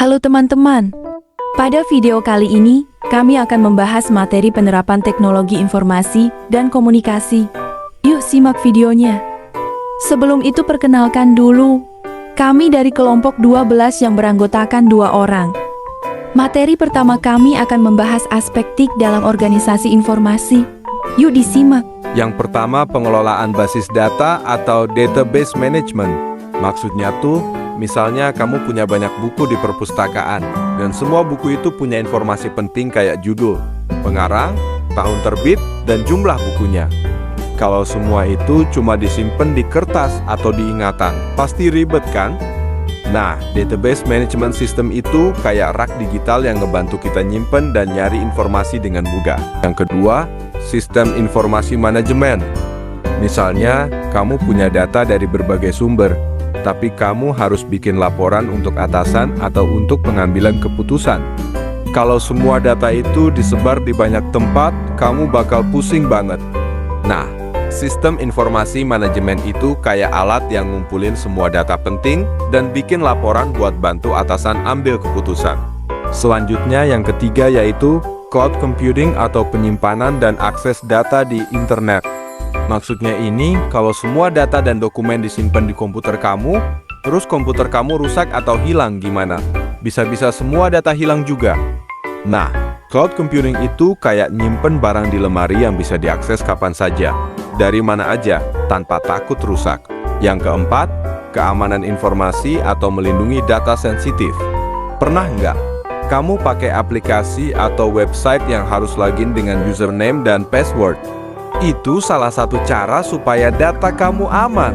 Halo teman-teman, pada video kali ini kami akan membahas materi penerapan teknologi informasi dan komunikasi. Yuk simak videonya. Sebelum itu perkenalkan dulu, kami dari kelompok 12 yang beranggotakan 2 orang. Materi pertama kami akan membahas aspek TIK dalam organisasi informasi. Yuk disimak. Yang pertama, pengelolaan basis data atau database management. Maksudnya tuh, misalnya kamu punya banyak buku di perpustakaan, dan semua buku itu punya informasi penting kayak judul, pengarang, tahun terbit, dan jumlah bukunya. Kalau semua itu cuma disimpan di kertas atau di ingatan, pasti ribet kan? Nah, database management system itu kayak rak digital yang ngebantu kita nyimpen dan nyari informasi dengan mudah. Yang kedua, sistem informasi manajemen. Misalnya, kamu punya data dari berbagai sumber, tapi kamu harus bikin laporan untuk atasan atau untuk pengambilan keputusan. Kalau semua data itu disebar di banyak tempat, kamu bakal pusing banget. Nah, sistem informasi manajemen itu kayak alat yang ngumpulin semua data penting dan bikin laporan buat bantu atasan ambil keputusan. Selanjutnya yang ketiga yaitu cloud computing atau penyimpanan dan akses data di internet. Maksudnya ini, kalau semua data dan dokumen disimpan di komputer kamu, terus komputer kamu rusak atau hilang gimana? Bisa-bisa semua data hilang juga. Nah, cloud computing itu kayak nyimpen barang di lemari yang bisa diakses kapan saja, dari mana aja, tanpa takut rusak. Yang keempat, keamanan informasi atau melindungi data sensitif. Pernah nggak kamu pakai aplikasi atau website yang harus login dengan username dan password? Itu salah satu cara supaya data kamu aman.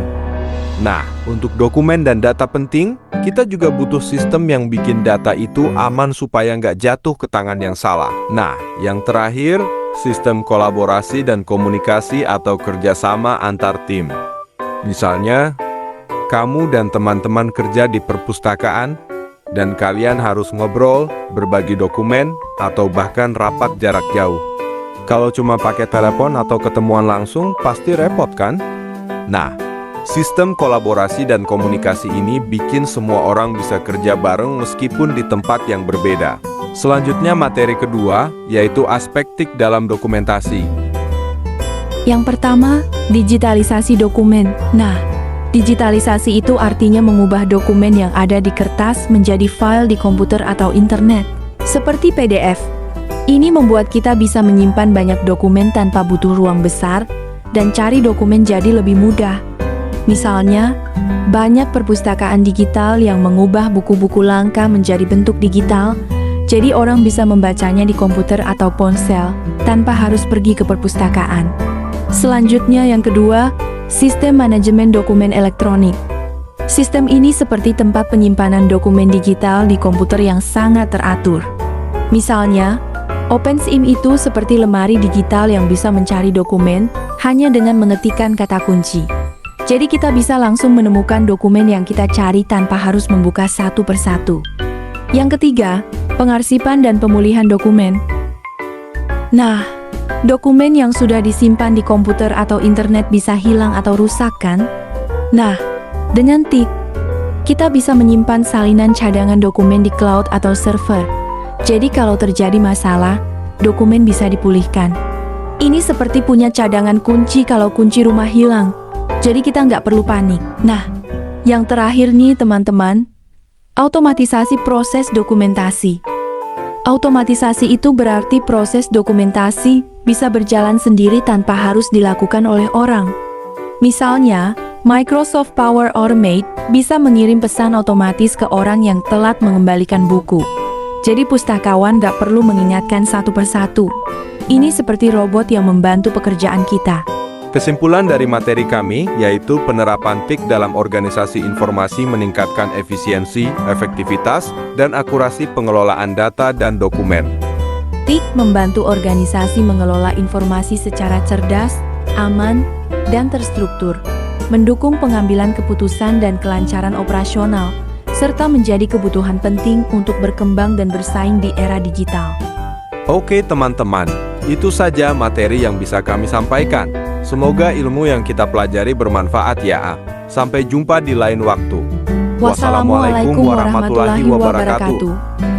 Nah, untuk dokumen dan data penting, kita juga butuh sistem yang bikin data itu aman supaya nggak jatuh ke tangan yang salah. Nah, yang terakhir, sistem kolaborasi dan komunikasi atau kerjasama antar tim. Misalnya, kamu dan teman-teman kerja di perpustakaan, dan kalian harus ngobrol, berbagi dokumen, atau bahkan rapat jarak jauh. Kalau cuma pakai telepon atau ketemuan langsung, pasti repot kan? Nah, sistem kolaborasi dan komunikasi ini bikin semua orang bisa kerja bareng meskipun di tempat yang berbeda. Selanjutnya materi kedua, yaitu aspek TIK dalam dokumentasi. Yang pertama, digitalisasi dokumen. Nah, digitalisasi itu artinya mengubah dokumen yang ada di kertas menjadi file di komputer atau internet, seperti PDF. Ini membuat kita bisa menyimpan banyak dokumen tanpa butuh ruang besar, dan cari dokumen jadi lebih mudah. Misalnya, banyak perpustakaan digital yang mengubah buku-buku langka menjadi bentuk digital, jadi orang bisa membacanya di komputer atau ponsel, tanpa harus pergi ke perpustakaan. Selanjutnya yang kedua, sistem manajemen dokumen elektronik. Sistem ini seperti tempat penyimpanan dokumen digital di komputer yang sangat teratur. Misalnya, OpenSIM itu seperti lemari digital yang bisa mencari dokumen hanya dengan mengetikkan kata kunci. Jadi kita bisa langsung menemukan dokumen yang kita cari tanpa harus membuka satu persatu. Yang ketiga, pengarsipan dan pemulihan dokumen. Nah, dokumen yang sudah disimpan di komputer atau internet bisa hilang atau rusak kan? Nah, dengan TIK, kita bisa menyimpan salinan cadangan dokumen di cloud atau server. Jadi kalau terjadi masalah, dokumen bisa dipulihkan. Ini seperti punya cadangan kunci kalau kunci rumah hilang. Jadi kita nggak perlu panik. Nah, yang terakhir nih teman-teman, automatisasi proses dokumentasi. Automatisasi itu berarti proses dokumentasi bisa berjalan sendiri tanpa harus dilakukan oleh orang. Misalnya, Microsoft Power Automate bisa mengirim pesan otomatis ke orang yang telat mengembalikan buku. Jadi pustakawan gak perlu mengingatkan satu persatu. Ini seperti robot yang membantu pekerjaan kita. Kesimpulan dari materi kami yaitu penerapan TIK dalam organisasi informasi meningkatkan efisiensi, efektivitas, dan akurasi pengelolaan data dan dokumen. TIK membantu organisasi mengelola informasi secara cerdas, aman, dan terstruktur, mendukung pengambilan keputusan dan kelancaran operasional, serta menjadi kebutuhan penting untuk berkembang dan bersaing di era digital. Oke teman-teman, itu saja materi yang bisa kami sampaikan. Semoga ilmu yang kita pelajari bermanfaat ya. Sampai jumpa di lain waktu. Wassalamualaikum warahmatullahi wabarakatuh.